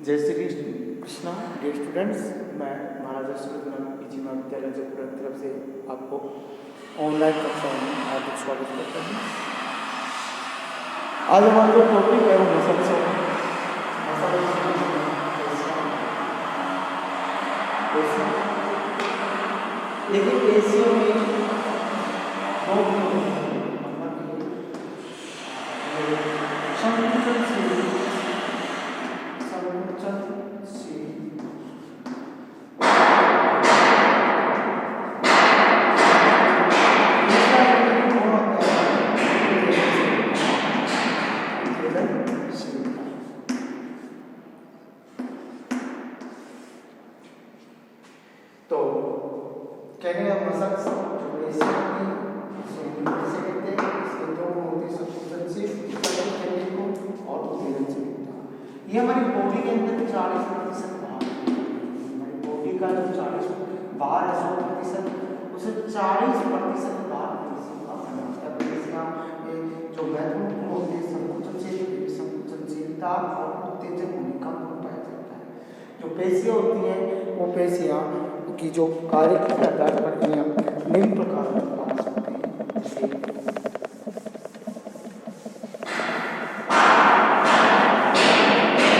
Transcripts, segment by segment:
जय Shri Krishna dear students, मैं महाराजा Suryanarayan PG महाविद्यालय जयपुर की तरफ से आपको ऑनलाइन कक्षाओं में हार्दिक स्वागत करता हूँ। आज हमारा जो टॉपिक है वो मसल्स है। देखिए पेशियों में दो तो कहने का मसल्स जो पेशियां होती हैं इसे कहते हैं। इसके दो होती है, संकुचनशील को और उत्तेजनशील। ये हमारी बॉडी के अंदर 40% भाग है। हमारी बॉडी का जो 40 भार है 100%, उसे 40% भाग पेशियों का बना होता है। पेशियां जो महत्वपूर्ण होते हैं संकुचनशीलता और उत्तेजन होने का गुण पाया जाता है। जो पेशियां होती हैं वो पेशियां की जो कार्य के आधार पर निम्न प्रकार की पा सकते हैं। जैसे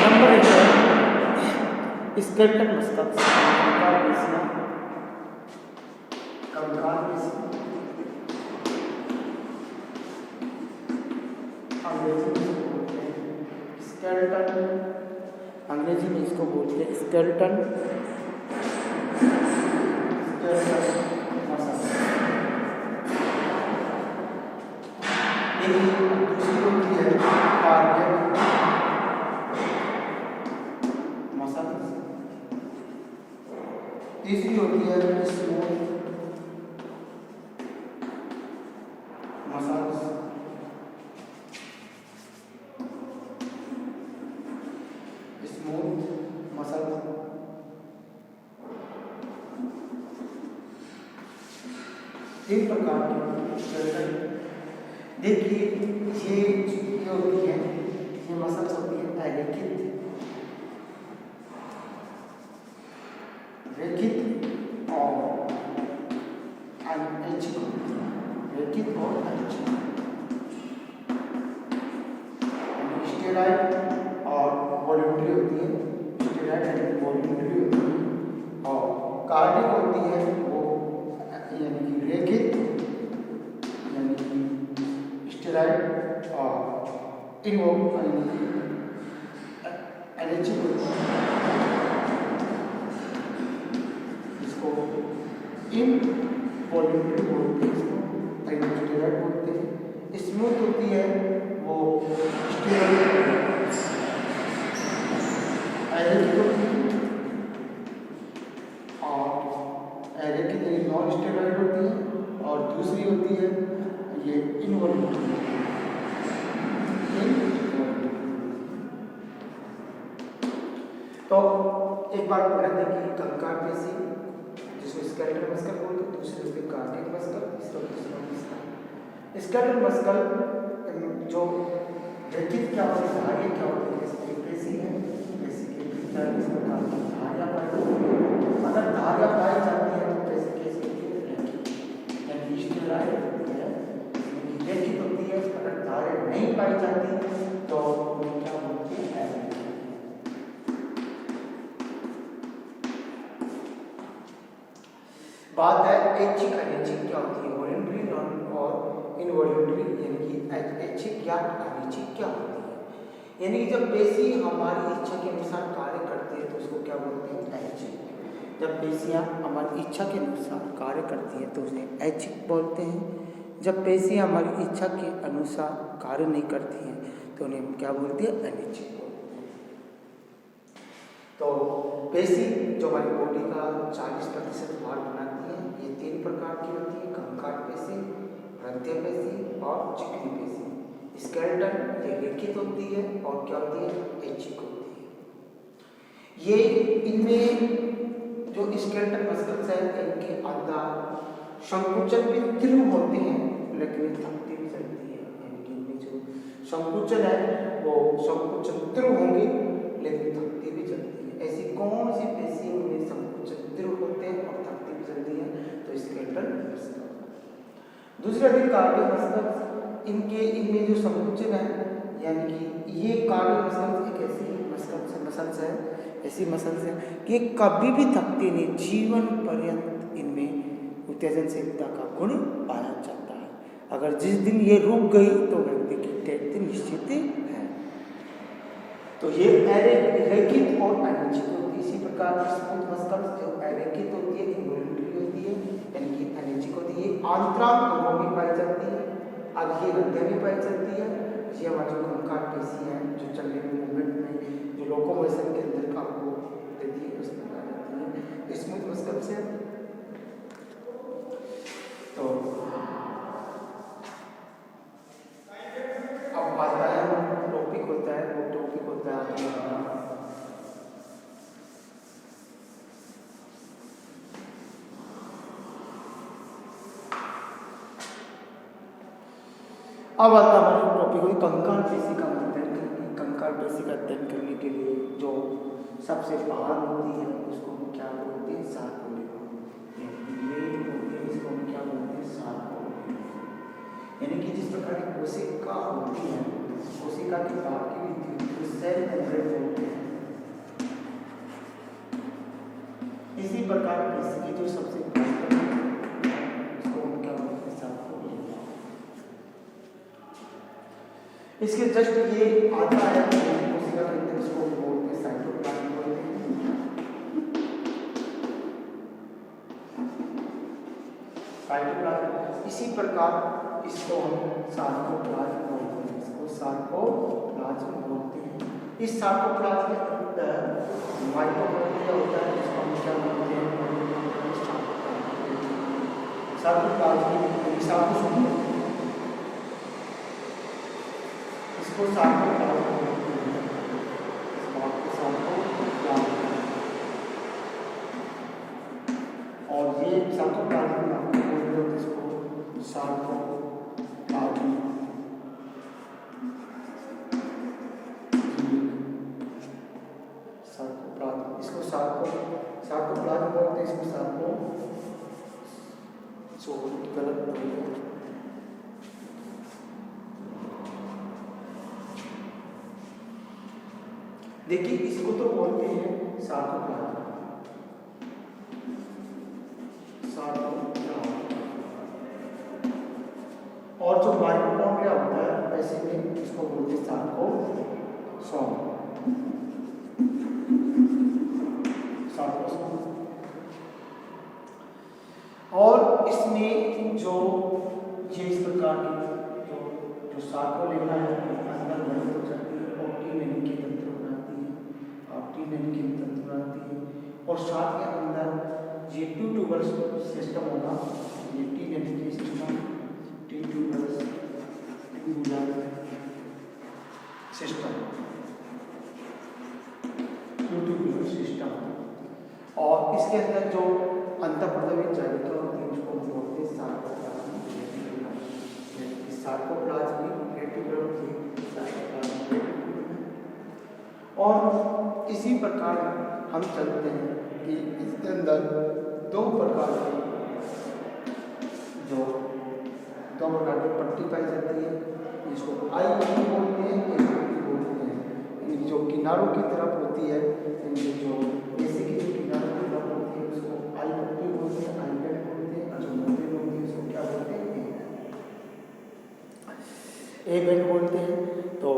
नंबर 1 है स्केलेटल मस्कल्स, कंकाल पेशियां। कंकाल पेशियां अंग्रेजी में बोलते हैं स्केलेटन, अंग्रेजी में इसको बोलते हैं स्केलेटन दूसरी होती है कार्डियक मसल्स, तीसरी होती है स्मूथ मसल्स, स्मूथ मसल्स। एक प्रकार की देखिए ये होती है, ये मसल्स होती है रेखित और ऐच्छिक, रेखित और ऐच्छिक। स्टेरॉइड और वॉलंटरी होती है, स्टेरॉइड एंड वॉलंटरी होती है। और कार्डिक होती है वो यानी कि रेखित यानी कि स्टेरॉइड और ऐच्छिक होती है। इसको इनवॉलंटरी बोलते हैं, इसको स्टेरॉइड बोलते हैं। स्मूथ होती है वो स्टेरॉइड ऐच्छिक होती है और ऐच्छिक नॉन स्टेरॉइड होती है। और दूसरी होती है ये इनवॉलंटरी। तो एक बार पढ़ा था कि कंकाल पेशी जिसको स्केलेटल मस्कल बोलते हैं, दूसरे होते हैं कार्डियक मस्कल, तीसरा मस्कल। स्केलेटल मस्कल जो रेखित क्या होती है, धार्य क्या होती है, पेशी है, पेशी के भीतर इस प्रकार की धारियां पाई जाती है। अगर धारियां पाई जाती है तो पेशी कैसी होती है, रेखित यानी स्टेरॉइड होती है, रेखित होती है। अगर धारियां नहीं पाई जाती तो उन्हें क्या बोलते हैं, बात है ऐच्छिक अनैच्छिक क्या होती है, वॉलंटरी और इनवॉलंटरी यानी कि ऐच्छिक या अनैच्छिक क्या होती है। यानी कि जब पेशी हमारी इच्छा के अनुसार कार्य करती है तो उसको क्या बोलते हैं, ऐच्छिक। जब पेशियां हमारी इच्छा के अनुसार कार्य करती है तो उसे ऐच्छिक बोलते हैं। जब पेशियां हमारी इच्छा के अनुसार कार्य नहीं करती हैं तो उन्हें हम क्या बोलते हैं, अनैच्छिक बोलते हैं। तो पेशी जो हमारी बॉडी का 40% भाग बनाती है, ये 3 प्रकार की होती है, कंकाल पेशी, हृदय पेशी और चिकनी पेशी। स्केलेटन ये रेखित होती है और क्या होती है, ऐच्छिक होती है। ये इनमें जो स्केलेटल मस्कल्स है इनके अंदर संकुचन भी तीव्र होते हैं लेकिन थकती भी चलती है। यानी कि इनमें जो संकुचन है वो संकुचन तीव्र होंगे लेकिन थकती भी चलती है। दूसरा भी कार्डियो मस्कल्स, इनमें जो संकुचन है, यानी कि ये कार्डियो मस्कल्स एक ऐसी मसल्स है कि ये कभी भी थकती नहीं, जीवन पर्यंत इनमें उत्तेजनशीलता का गुण पाया जाता है। अगर जिस दिन ये रुक गई तो व्यक्ति की डेथ निश्चित है। तो ये रेखित और अनिश्चित होती है। इसी प्रकार स्मूथ मस्कल्स जो रेखित होती है, इन्वॉल्यूंटरी होती है, यानी कि अनिश्चित होती है, आंतरांग अंगों में पाई जाती है, आगे हृदय में पाई जाती है। ये हमारी जो कंकाल पेशी है, जो चलने में मूवमेंट में जो लोकोमोशन के अंदर काम को देती है, उसमें पाई जाती है स्मूथ मस्कल्स है। तो अब आता है टॉपिक होता है, वो टॉपिक होता है अब आता है हमारा टॉपिक हुई कंकाल पेशी का अध्ययन। कंकाल पेशी का अध्ययन करने के लिए जो सबसे बाहर होती है उसको हम क्या बोलते हैं, सार्कोलेगम। इसको हम क्या बोलते हैं, सार्कोलेगम। यानी कि जिस प्रकार की कोशिका होती है, कोशिका के बाहर की सेल मेम्ब्रेन बोलते हैं, इसी प्रकार पेशी की जो सबसे इसके जस्ट ये आता है कोशिका के अंदर, इसको बोलते हैं साइटोप्लाज्म बोलते हैं। साइटोप्लाज्म इसी प्रकार इसको हम सार्कोप्लाज्म बोलते हैं, इसको सार्कोप्लाज्म बोलते हैं। इस सार्कोप्लाज्म के अंदर माइटोकॉन्ड्रिया होता है, जिसको हम क्या बोलते हैं, सार्कोप्लाज्म। सार्कोप्लाज्म इसको सार्कोप्लाज्म बोलते हैं, और ये सार्कोप्लाज्म आपको बोलते हैं, इसको सार्कोप्लाज्म। इसको सार्कोप्लाज्म बोलते हैं, इसको सार्को गलत बोलते हैं। देखिए इसको तो बोलते हैं सार्कोप्लाज्म, और जो माइटोकॉन्ड्रिया होता है वैसे में इसको बोलते हैं सार्कोसोम। और इसमें जो ये इस प्रकार की जो सार्कोलेमा है अंदर बंद हो जाती है, ऑप्टिन के तंत्र बनाती है, ऑप्टिन के तंत्र बनाती है, और साथ के अंदर ये टू ट्यूबल सिस्टम होगा, ये T system, T tubal system, two tubal system. और इसके अंदर जो अंतःप्रदवी जालिका होती है उसको बोलते हैं सार्कोप्लाज्म। इस सार्कोप्लाज्म की रेटिकुलम होती है, सार्कोप्लाज्म। और इसी प्रकार हम चलते हैं कि इसके अंदर दो प्रकार की पट्टी पाई जाती है, इसको आई पट्टी बोलते हैं, इसको बोलते हैं। जो किनारों की तरफ होती है, जो जैसे कि जो किनारों की तरफ होती है उसको आई पट्टी बोलते हैं, आई बेड बोलते हैं, और जो मोटे होती है उसको क्या बोलते हैं, ए बेड बोलते हैं। तो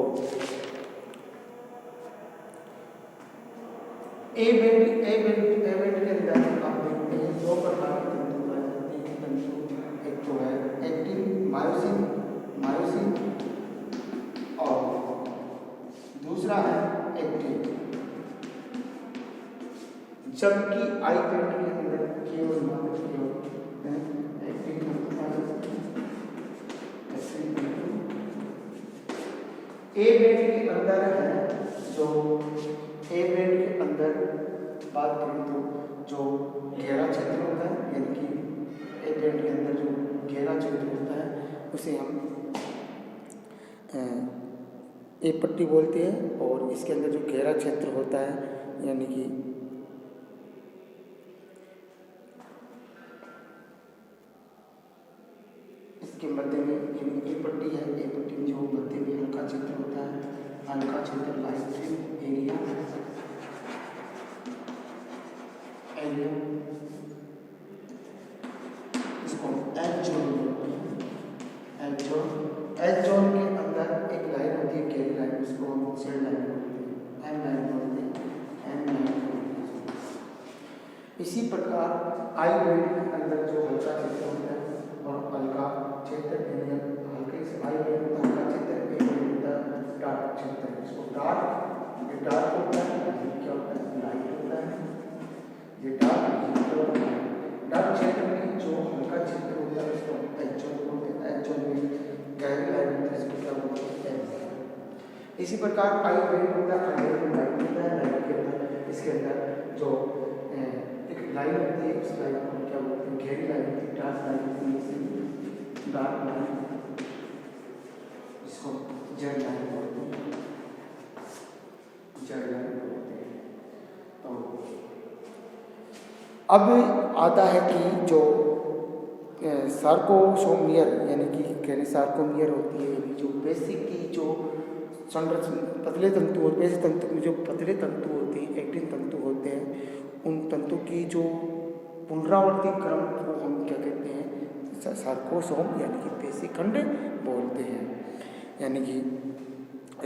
ए बेड के अंदर आप देखते हैं दो प्रकार के तंतु पाए जाते हैं। तंतु एक तो है एक्टिन मायोसिन, और दूसरा है एक्टिन। जबकि आई बेड के अंदर केवल एक्टिन तंतु पाए जाते हैं। ए बेड के अंदर है, जो ए बेड के अंदर बात करें तो जो गहरा क्षेत्र होता है, यानी कि ए बेड के अंदर जो गहरा क्षेत्र होता है उसे हम ए पट्टी बोलते हैं, और इसके अंदर जो गहरा क्षेत्र होता है यानी कि इसके मध्य में ए पट्टी है, ए पट्टी में जो मध्य में हल्का क्षेत्र होता है, हल्का क्षेत्र लाइट एरिया इसको एच जोन बोलते हैं। एच जोन के अंदर एक लाइन होती है गहरी लाइन, उसको हम जेड लाइन बोलते हैं, एम लाइन बोलते हैं, एम लाइन बोलते हैं। इसी प्रकार आई वेव के अंदर जो हल्का क्षेत्र होता है और हल्का क्षेत्र हल्के से आई वेव होता है, हल्का क्षेत्र एक होता है डार्क क्षेत्र, इसको डार्क, ये डार्क होता है, ये क्या होता है लाइट होता है, ये डार्क क्षेत्र में जो हल्का क्षेत्र होता है उसको एच जोन बोलते हैं, एच जोन में गहरी लाइन होती है, इसको क्या बोलते हैं एम लाइन। इसी प्रकार आई वेव होता है, आई वेव में लाइट होता है, लाइट के अंदर इसके अंदर जो एक लाइन होती है, उस लाइन को क्या बोलते हैं गहरी लाइन होती है, डार्क लाइन होती है, डार्क लाइन, इसको जेड लाइन बोलते हैं, जेड लाइन बोलते हैं। तो अब आता है कि जो सार्कोसोमियर यानी कि सार्कोमियर होती है, यानी जो बेसिक की जो संरचना पतले तंतु और बेसिक तंतु में जो पतले तंतु होते हैं, एक्टिन तंतु होते हैं, उन तंतु की जो पुनरावर्ती क्रम को हम क्या कहते हैं सार्कोसोम यानी कि पेशीखंड बोलते हैं। यानी कि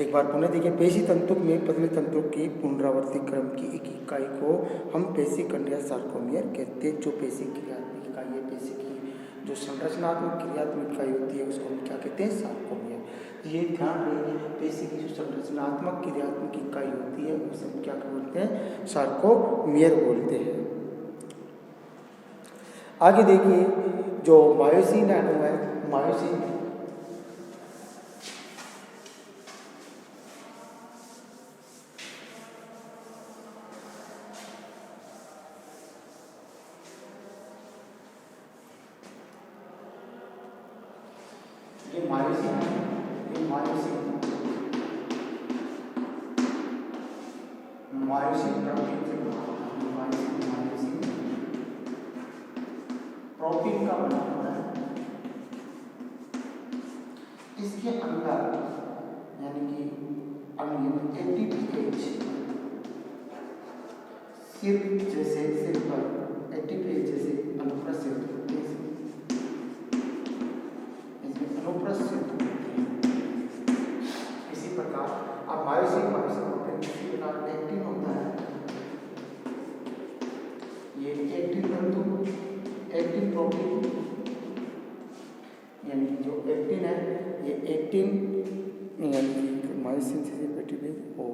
एक बार पुनः देखिए, पेशी तंतु में पतले तंतु की पुनरावर्ती क्रम की एक इकाई को हम पेशीखंड या सार्कोमियर कहते हैं। जो पेशी क्रियात्मक इकाई है, पेशी की जो संरचनात्मक क्रियात्मक इकाई होती है उसको हम क्या कहते हैं सार्कोमियर। ये ध्यान रखिए, पेशी की जो संरचनात्मक क्रियात्मक इकाई होती है उसे हम क्या बोलते हैं सार्कोमियर बोलते हैं। आगे देखिए, जो मायोसिन अणु है, मायोसिन प्रोटीन का बना हुआ है। इसके अंदर यानी कि एटीपीएच सिर पर एटीपीएच जैसे अनुप्रस्थित होते हैं, इसी प्रकार अब मायोसिन प्रोटीन इसी प्रकार एक्टिन होता है। ये एक्टिन तंतु, एक्टिन प्रोटीन यानी जो एक्टिन है, ये एक्टिन यानी कि मायोसिन से एटीपीएच और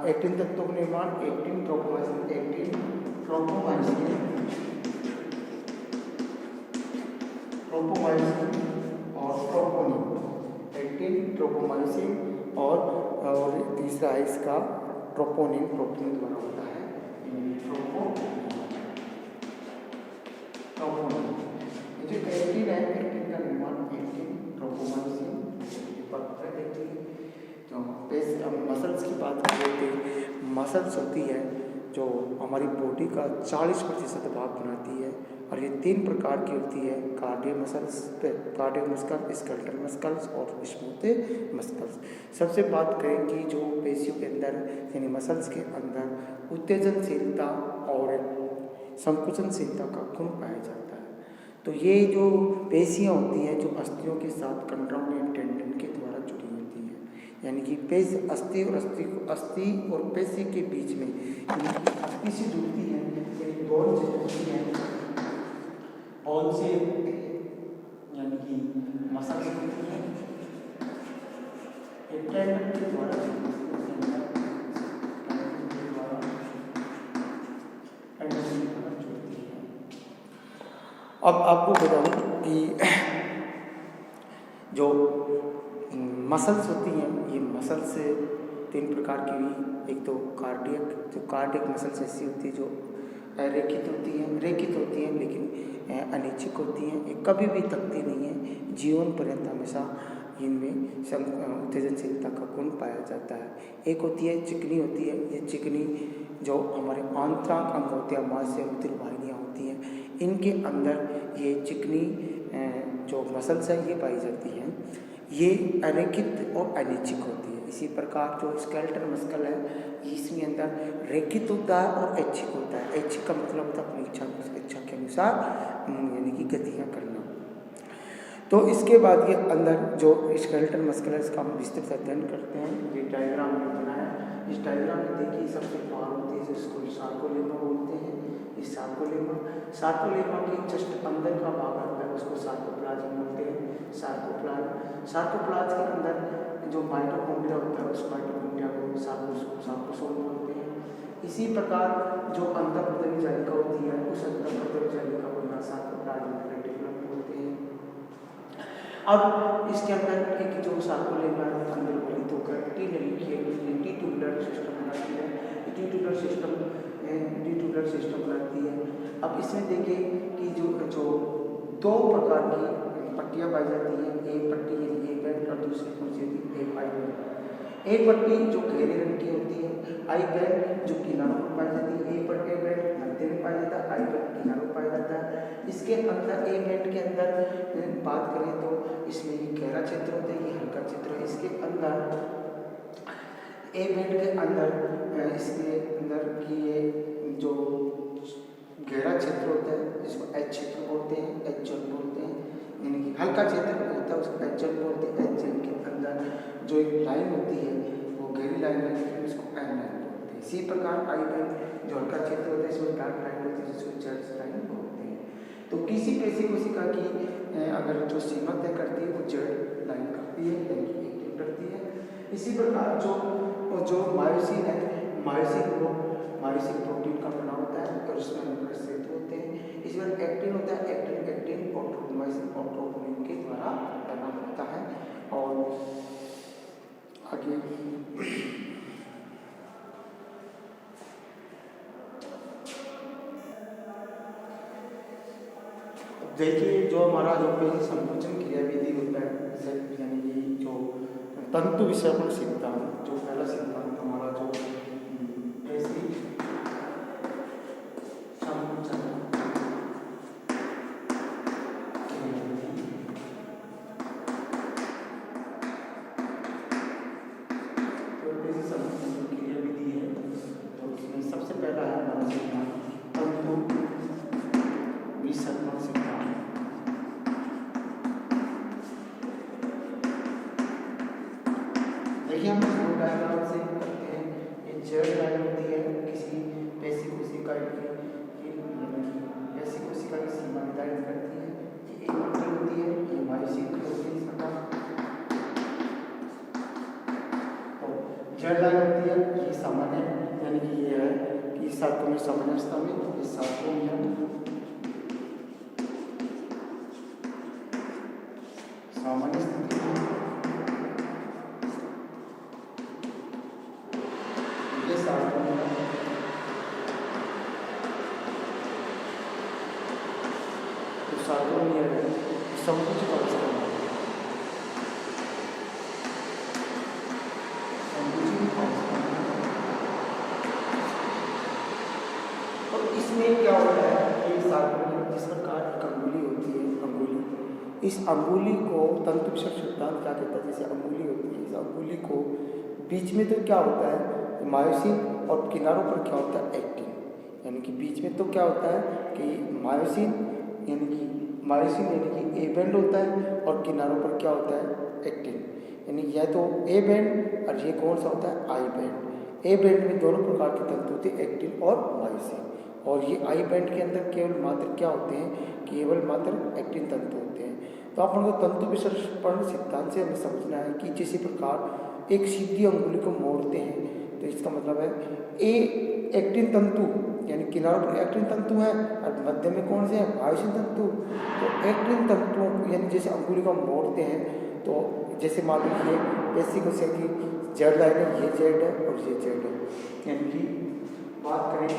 एक्टिन तत्वों का निर्माण एक्टिन ट्रोपोमाइसिन और ट्रोपोनिन, एक्टिन ट्रोपोमाइसिन और तीसरा है इसका ट्रोपोनिन, प्रोटीन द्वारा होता है ट्रोपोनिन। जो एक्टिन है, एक्टिन का निर्माण एक्टिन ट्रोपोमाइसिन तो मसल्स की बात करते हैं। मसल्स होती है जो हमारी बॉडी का 40% भाग बनाती है और ये 3 प्रकार की होती है, कार्डियक मस्कल, स्केलेटल मस्कल्स और स्मूथ मस्कल्स। सबसे बात करें कि जो पेशियों के अंदर यानी मसल्स के अंदर उत्तेजनशीलता और संकुचनशीलता का गुण पाया जाता है। तो ये जो पेशियाँ होती हैं जो अस्थियों के साथ कंडरम या टेंडन के द्वारा जुड़ी होती है, यानी कि अस्थि और पेशी के बीच में अस्थि से जुड़ती है, बोन से जुड़ती है, बोन से यानी कि मसल से जुड़ती है, टेंडन के द्वारा जुड़ती है। अब आपको बताऊं कि जो मसल्स होती हैं, ये मसल्स 3 प्रकार की हुई। एक तो कार्डियक मसल्स ऐसी होती है जो रेखित होती हैं लेकिन अनिच्छिक होती हैं, ये कभी भी थकती नहीं है, जीवन पर्यंत हमेशा इनमें उत्तेजनशीलता का गुण पाया जाता है। एक होती है चिकनी होती है, ये चिकनी जो हमारे आंतरांग अंग होते हैं, मांस मूत्र वाहिनियाँ होती हैं, इनके अंदर ये चिकनी जो मसल्स हैं ये पाई जाती हैं। ये अरेखित और अनिच्छिक होती है। इसी प्रकार जो स्केलेटल मस्कल है इसमें अंदर रेखित होता है और ऐच्छिक होता है। ऐच्छिक का मतलब होता है अपनी इच्छा के अनुसार यानी कि गतियाँ करना। तो इसके बाद ये अंदर जो स्केलेटल मस्कल है इसका हम विस्तृत अध्ययन करते हैं। ये डायग्राम में बनाया, इस डायग्राम में देखिए सबसे बाहर होती है जिसको सार्कोलेमा बोलते हैं। इस सार्कोलेमा के जस्ट अंदर का भाग आता है उसको सार्कोप्लाज्म बोलते हैं। सार्कोप्लाज्म के अंदर जो माइटोकॉन्ड्रिया होता है उस माइटोकॉन्ड्रिया को सार्कोसोम बोलते हैं। इसी प्रकार जो अंतःप्रदवी जालिका होती है उस अंतःप्रदवी जालिका को यहाँ सार्कोप्लाज्म रेटिकुलम बोलते हैं। अब इसके अंदर एक जो सार्कोलेमा अंदर गलित होकर टीट्यूबुलर सिस्टम बनाती है, टीट्यूबुलर सिस्टम बनाती है। अब इसमें देखिए कि जो दो प्रकार की पट्टियाँ पाई जाती हैं, एक पट्टी ए बैंड और दूसरी कौन एक आई बैंड। एक पट्टी जो गहरे रंग की होती है, आई बैंड जो किनारों पर पाई जाती है, ए बैंड मध्य में पाया जाता है, आई बैंड किनारों पर पाया जाता है। इसके अंदर ए बैंड के अंदर बात करें तो इसमें ये गहरा क्षेत्र होता है, ये हल्का क्षेत्र है। इसके अंदर ए बैंड के अंदर इसके अंदर की ये जो गहरा क्षेत्र होता है जिसको एच क्षेत्र बोलते हैं, एच जोन बोलते हैं, यानी कि हल्का क्षेत्र होता है उसको एच जोन बोलते हैं। एच जोन के अंदर जो एक लाइन होती है वो गहरी लाइन है लेकिन उसको एन लाइन बोलते हैं। इसी प्रकार आई बैंड जो हल्का क्षेत्र होता है इसमें डार्क लाइन होती है जिसको जेड लाइन बोलते हैं। तो किसी पेशी कोशिका की अगर जो सीमा तय करती है वो जेड लाइन करती है यानी कि एक्टिन करती है। इसी प्रकार जो मायोसिन है, मायोसिन प्रोटीन का बना होता है और उसमें अनेक सेतु होते हैं। इसमें एक्टिन होता है, एक्टिन और मायोसिन और ट्रोपोनिन के द्वारा बना होता है। और आगे देखिए जो हमारा जो पेशी संकुचन क्रियाविधि होता है यानी कि जो तंतु विक्षेपण सिद्धांत, जो पहला सिद्धांत हमारा जो पेशी संकुचन क्रियाविधि है तो उसमें सबसे पहला है हमारा सिद्धांत तंतु विक्षेपण सिद्धांत। देखिए हम इसको डायग्राम से करते हैं। ये जेड लाइन होती है किसी पेशी कोशिका की पेशी कोशिका की सीमा निर्धारित करती है। ये एक पट्टी होती है, ये मायोसिन की होती है। इसका तो जेड लाइन होती है ये सामान्य यानी कि ये है कि सार्कोमेर सामान्य अवस्था में ये सार्कोमेर सामान्य स्थिति ये सार्कोमेर तो सार्कोमेर है संकुचित अवस्था में तो इसमें क्या होता है कि सार्कोमेर जिस प्रकार एक अंगुली होती है, अंगुली, इस अंगुली को तंतु विक्षेपण सिद्धांत क्या कहता है, जैसे अंगुली होती है इस अंगुली को बीच में तो क्या होता है मायोसिन और किनारों पर क्या होता है एक्टिन। यानी कि बीच में तो क्या होता है कि मायोसिन यानी कि ए बैंड होता है और किनारों पर क्या होता है एक्टिन। यानी यह तो ए बैंड और ये कौन सा होता है आई बैंड। ए बैंड में दोनों प्रकार के तंतु होते हैं एक्टिन और मायोसिन, और ये आई बैंड के अंदर केवल मात्र क्या होते हैं, केवल मात्र एक्टिन तंतु होते हैं। तो आप लोगों को तंतु विक्षेपण सिद्धांत से हमें समझना है कि जिस प्रकार एक सीधी अंगुली को मोड़ते हैं तो इसका मतलब है ए एक्टिन तंतु यानी किनारों पर एक्टिन तंतु है और मध्य में कौन से हैं मायोसिन तंतु। तो एक्टिन तंतुओं यानी जैसे अंगुली को मोड़ते हैं तो जैसे मान लीजिए पेशी कोशिका की जेड लाइन है, ये जेड है और ये जेड है। यानी कि बात करें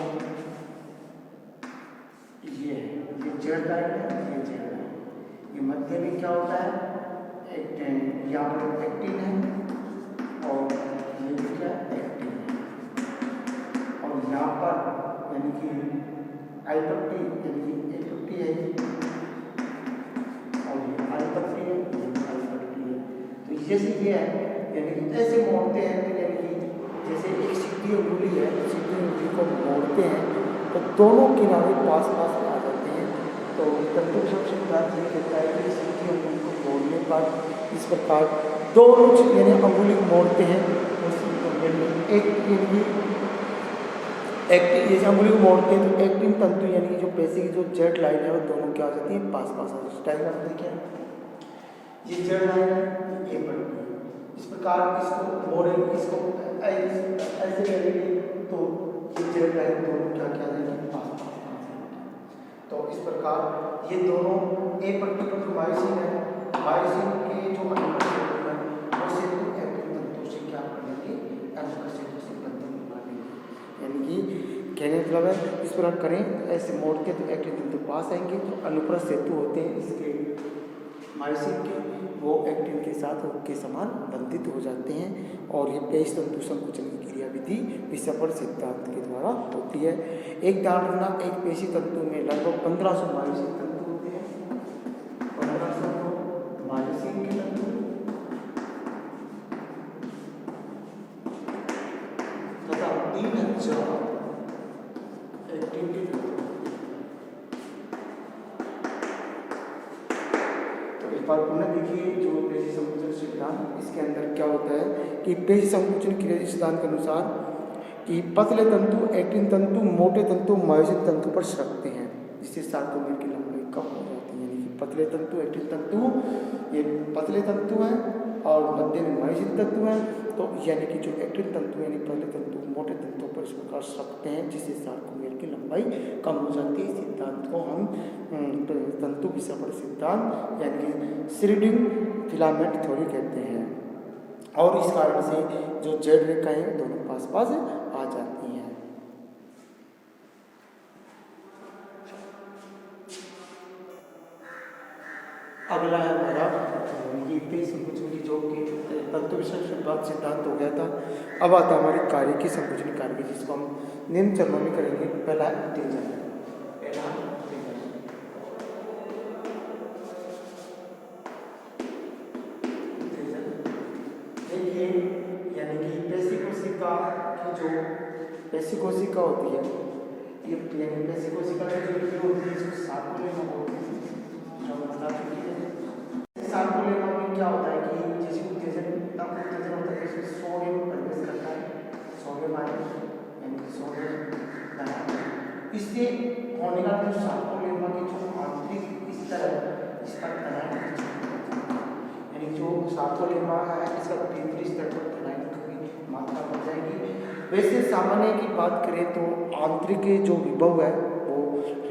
ये जेड लाइन है, ये जेड लाइन, ये मध्य में क्या होता है, यहाँ पर एक्टिन है और ये भी क्या एक्टिन है, और यहाँ पर यानी कि आई पट्टी यानी कि ए पट्टी है और ये आई पट्टी है, ये आई पट्टी है। तो जैसे ये है यानी कि ऐसे मोड़ते हैं तो यानी कि जैसे एक सीधी उंगली है, सीधी उंगली को मोड़ते हैं तो दोनों किनारे पास पास आ जाते हैं। तो तंतु सबसे बात ये कहता है कि सीधी उंगली को मोड़ने के बाद इस प्रकार दोनों यानी अंगुली मोड़ते हैं, एक जैसे अंगुली को मोड़ते हैं तो एक्टिन तंतु यानी कि जो पेशी की जो जेड लाइन है वो दोनों क्या हो जाती है, पास पास आ जाती है। आप देखिए ये जेड लाइन है, ये पट्टी है, इस प्रकार इसको मोड़ेंगे, इसको ऐसे करेंगे तो ये जेड लाइन दोनों क्या क्या आ जाएगी, पास पास आ जाएगी। तो इस प्रकार ये दोनों ए पट्टी पर जो मायोसिन है, मायोसिन के जो अंदर सेतु है वो सेतु एक्टिन तंतु से क्या करेंगे, अंदर सेतु से बंधन बना देंगे। यानी कि कहने का मतलब है इस प्रकार करें, ऐसे मोड़ के तो एक्टिन तंतु पास आएंगे, तो अनुप्रस्थ सेतु होते हैं इसके मायोसिन के, वो एक्टिन के साथ के समान बंधित हो जाते हैं और ये पेशी तंतु संकुचन की क्रियाविधि विषपण सिद्धांत के द्वारा होती है। एक ध्यान रखना, एक पेशी तंतु में लगभग 1500 मायोसिन तंतु होते हैं, 1500 मायोसिन के तंतु तथा 3000 एक्टिन के तंतु। पुनः देखिए जो पेशी संकुचन सिद्धांत, इसके अंदर क्या होता है कि पेशी संकुचन क्रिया सिद्धांत के अनुसार कि पतले तंतु एक्टिन तंतु मोटे तंतु मायोसिन तंतु पर सरकते हैं, जिससे सार्कोमेर की लंबाई कम हो जाती है। यानी कि पतले तंतु एक्टिन तंतु ये पतले तंतु हैं और मध्य में मायोसिन तंतु हैं, तो यानी कि जो एक्टिन तंतु यानी पतले तंतु मोटे तंतु पर इस प्रकार सरकते हैं, जिससे सार्कोमेर की लंबाई कम हो जाती है। सिद्धांत को हम तंतु विषपण सिद्धांत यानी कि श्रीडिंग फिलामेंट थ्योरी कहते हैं, और इस कारण से जो जेड रेखाएं दोनों पास पास आ जाती हैं। अगला है हमारा ये पेशी संकुचन की जो कि तंतु विषपण सिद्धांत हो गया था। अब आता है हमारी कार्य की संकुचन कार्य, जिसको हम निम्न चरणों में करेंगे। पहला उत्तेजन, यानी कि पेशी कोशिका की जो पेशी कोशिका होती है, ये यानी पेशी कोशिका की जो होती है इसको सार्कोलेमा बोलते हैं, जो बता चुकी है। सार्कोलेमा में क्या होता है कि जैसे उत्तेजन तब उत्तेजन होता है इसमें सोडियम प्रवेश करता है, सोडियम आयन यानी कि सोडियम आयन, इससे होने का जो सार्कोलेमा की जो आंतरिक स्तर है इसका तनाव, यानी जो सार्कोलेमा है इसका भीतरी स्तर पर तनाव की मात्रा बढ़ जाएगी। वैसे सामान्य की बात करें तो आंतरिक जो विभव है वो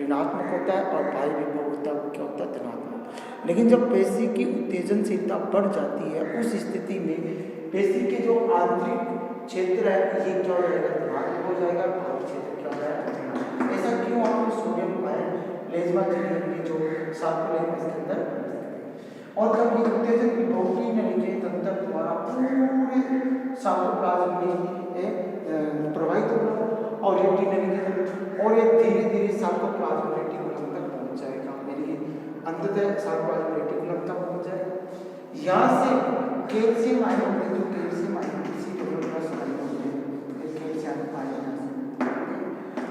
ऋणात्मक होता है और बाह्य विभव होता है वो क्या होता है, धनात्मक। लेकिन जब पेशी की उत्तेजनशीलता बढ़ जाती है उस स्थिति में पेशी के जो आंतरिक क्षेत्र है ये क्या हो जाएगा, धनात्मक हो जाएगा, बाह्य क्षेत्र क्या हो जाएगा। ऐसा क्यों, आपको सोडियम आयन प्लाज्मा झिल्ली जो सार्कोलेमा इसके अंदर, और जब ये उत्तेजन की प्रोटीन यानी कि तंत्र द्वारा पूरे साइटोप्लाज्म में प्रवाहित होगा और ये टीनरी और ये धीरे धीरे साइटोप्लाज्म रेटिकुलम तक पहुंच जाएगा, यानी कि अंततः साइटोप्लाज्म रेटिकुलम तक पहुंच जाएगा। यहाँ से कैल्शियम आयन होते हैं, जो कैल्शियम आयन कैल्शियम आयन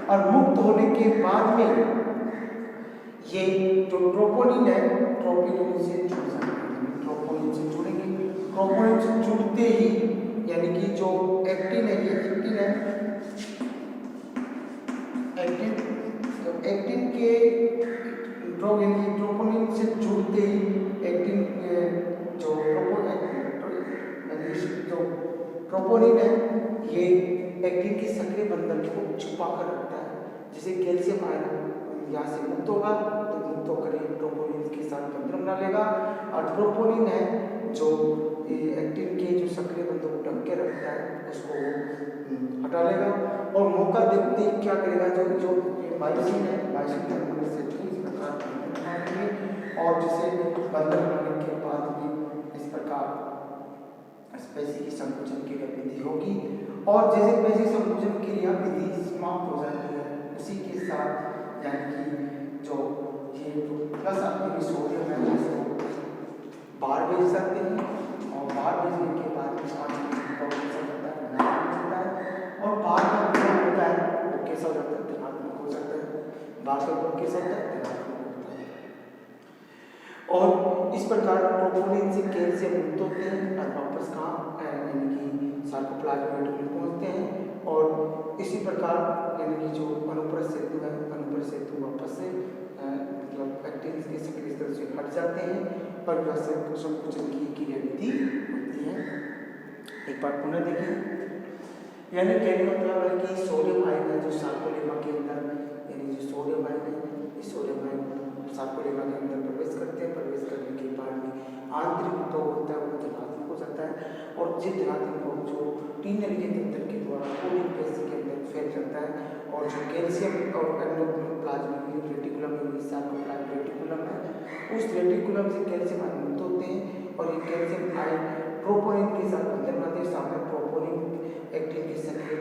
और मुक्त होने के बाद में ये जो ट्रोपोनिन है ट्रोपोनिन से जुड़ जाएंगे, ट्रोपोनिन से जुड़ेंगे, ट्रोपोनिन से जुड़ते ही यानी कि जो एक्टिन है ये एक्टिन है, एक्टिन तो एक्टिन के ट्रोपोनिन से जुड़ते ही एक्टिन जो ट्रोपोनिन है ये एक्टिन के सक्रिय बंधन को छुपा कर रखता है। जैसे कैल्शियम आयन यहाँ से मुक्त होगा तो मुक्त होकर ये ट्रोपोनिन के साथ बंधन बना लेगा, और ट्रोपोनिन है जो एक्टिन के जो सक्रिय बंधन को ढक के रखता है उसको हटा लेगा और मौका देखते ही क्या करेगा, जो जो मायोसिन है, मायोसिन के अंदर से इस प्रकार बंधन बनाएंगे और जिसे बंधन बनाने के बाद भी इस प्रकार पेशी की संकुचन क्रिया विधि होगी और जैसे पेशी संकुचन क्रिया विधि समाप्त हो जाती है उसी के साथ यानी कि जो ये प्लस अपनी सोडियम है इसको बाहर भेज सकते हैं और बाहर भेजने के बाद और बाहर का गुण होता है वो कैसा हो जाता है, धनात्मक हो सकता है, बाहर का गुण कैसा होता है, धनात्मक होता है। और इस प्रकार प्रोपोनिन से कैल्शियम मुक्त होते हैं और वापस कहाँ यानी कि सार्कोप्लाज्म में पहुंचते हैं और इसी प्रकार यानी कि जो अनुप्रस्थ सेतु है, अनुप्रस्थ सेतु वापस से मतलब बैक्टीरिया के सक्रिय से हट जाते हैं और संकुचन की क्रिया विधि होती है। एक बार पुनः देखिए, यानी कहने का मतलब है कि सोडियम आयन है जो सार्कोलेमा के अंदर यानी जो सोडियम आयन है इस सोडियम आयन सार्कोलेमा के अंदर प्रवेश करते हैं, प्रवेश करने के बाद में आंतरिक तो होता है वो धनात्मक हो जाता है और जिस धनात्मक जो टी नली के तंत्र के द्वारा पूरी पेशी के अंदर फैल जाता है और जो कैल्शियम और एंडोप्लाज्मिक रेटिकुलम सार्कोप्लाज्मिक रेटिकुलम है उस रेटिकुलम से कैल्शियम आयन मुक्त होते हैं और ये कैल्शियम आयन प्रोपोनिन के साथ बंधन बनाते हैं। सामने प्रोपोनिन एक्टिन के सक्रिय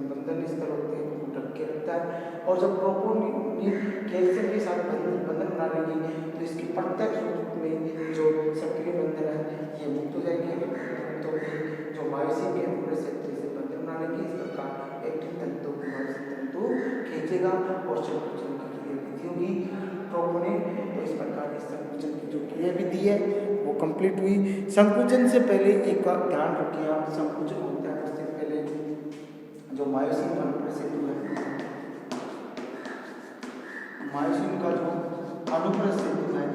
बंधन स्थल होते हैं उनको ढक के रखता है और जब प्रोपोनिन कैल्शियम के साथ बंधन बना लेंगे तो इसके प्रत्यक्ष रूप में जो सक्रिय बंधन है ये मुक्त हो जाएंगे, तो जो मायोसिन के पूरे सक्रिय से बंधन बना लेंगे। इस प्रकार एक्टिन तंतु तंतु खींचेगा और संकुचन की क्रिया विधि होगी प्रोपोनिन। तो इस प्रकार इस संकुचन की जो क्रिया विधि है वो कंप्लीट हुई। संकुचन से पहले एक बात ध्यान रखिए आप, संकुचन होता है उससे पहले जो मायोसिन अनुप्रस्थ सेतु है, मायोसिन का जो अनुप्रस्थ सेतु है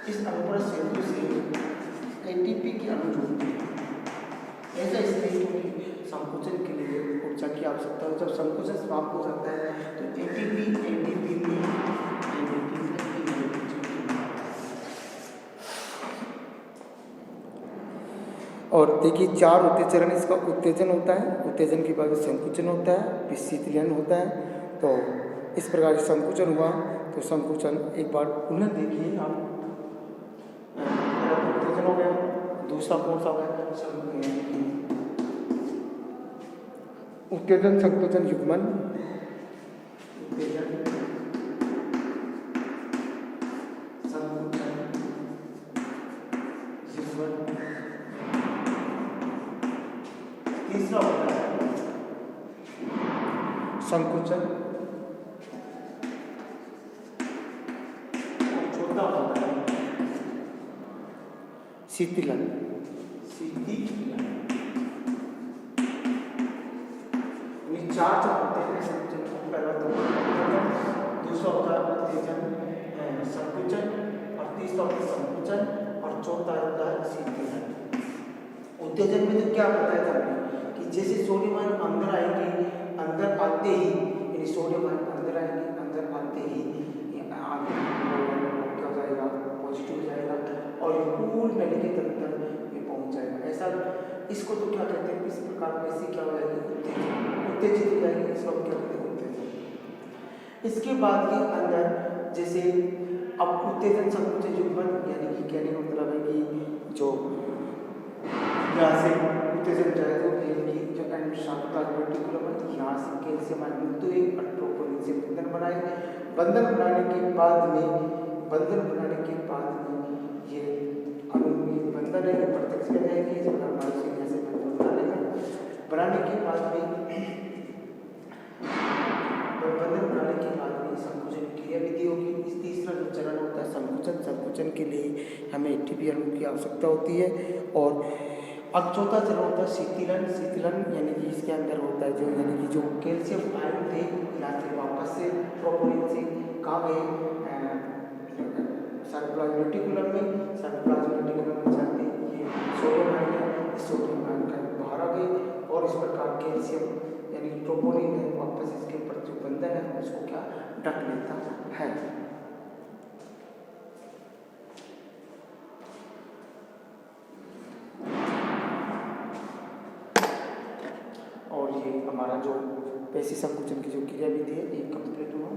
इस अनुप्रस्थ सेतु से एटीपी की अणु जुड़ते हैं। ऐसा इसलिए संकुचन के लिए ऊर्जा की आवश्यकता है। जब संकुचन समाप्त हो जाता है तो एटीपी और देखिए 4 उत्तेजन इसका उत्तेजन होता है, उत्तेजन के बाद संकुचन होता है, फिर शीतलन होता है। तो इस प्रकार से संकुचन हुआ तो संकुचन एक बार पुनः देखिए आप, उत्तेजन हो गया, दूसरा कौन सा होगा उत्तेजन संकुचन युग्मन, उत्तेजन संकुचन युग्मन। तीसरा होता है संकुचन, चौथा होता है शीतलन। चार होते हैं संकुचन, पहला तो दूसरा होता है उत्तेजन संकुचन और तीसरा होता है संकुचन और चौथा होता है शीतलन। उत्तेजन में तो क्या बताया था कि जैसे सोडियम आयन अंदर आएंगे, अंदर आते ही यानी सोडियम आयन अंदर आएंगे, अंदर आते ही क्या हो जाएगा, पॉजिटिव हो जाएगा और पूर्ण नली के तंत्र में पहुंच जाएगा। ऐसा इसको तो क्या कहते हैं, इस प्रकार पेशी क्या हो जाएगी, उत्तेजित हो जाएगी, इसको हम क्या कहते हैं उत्तेजन। इसके बाद के अंदर जैसे अब उत्तेजन संकुचन युग्मन यानी कि कहने का मतलब है कि जो यहाँ से उत्तेजन जाए तो यानी कि जो एंडोप्लाज्मिक रेटिकुलम है यहाँ से कैल्शियम आयन मुक्त हुए और प्रोपोनिन से बंधन बनाए। बंधन बनाने के बाद में ये बंधन है प्रत्यक्ष में जाएगी, इस प्रकार मायोसिन यहाँ से बंधन बना लेगा। बनाने के बाद में संकुचन क्रिया विधि होगी। इस तीसरा जो चरण होता है संकुचन के लिए हमें एटीपी अणु की आवश्यकता होती है। और अब चौथा चरण होता है शीतलन यानी कि इसके अंदर होता है जो यानी कि जो कैल्शियम आयन थे यहाँ से वापस से प्रोपोनिन से कहाँ गए, सार्कोप्लाज्मिक रेटिकुलम में जाते ये सोडियम आयन है, इस सोडियम आयन का बाहर आ गए और इस प्रकार कैल्शियम यानी प्रोपोनिन है वापस इसके ऊपर जो बंधन है उसको क्या ढक लेता है। और ये हमारा जो पेशी संकुचन की जो क्रिया विधि है ये कंप्लीट हुआ।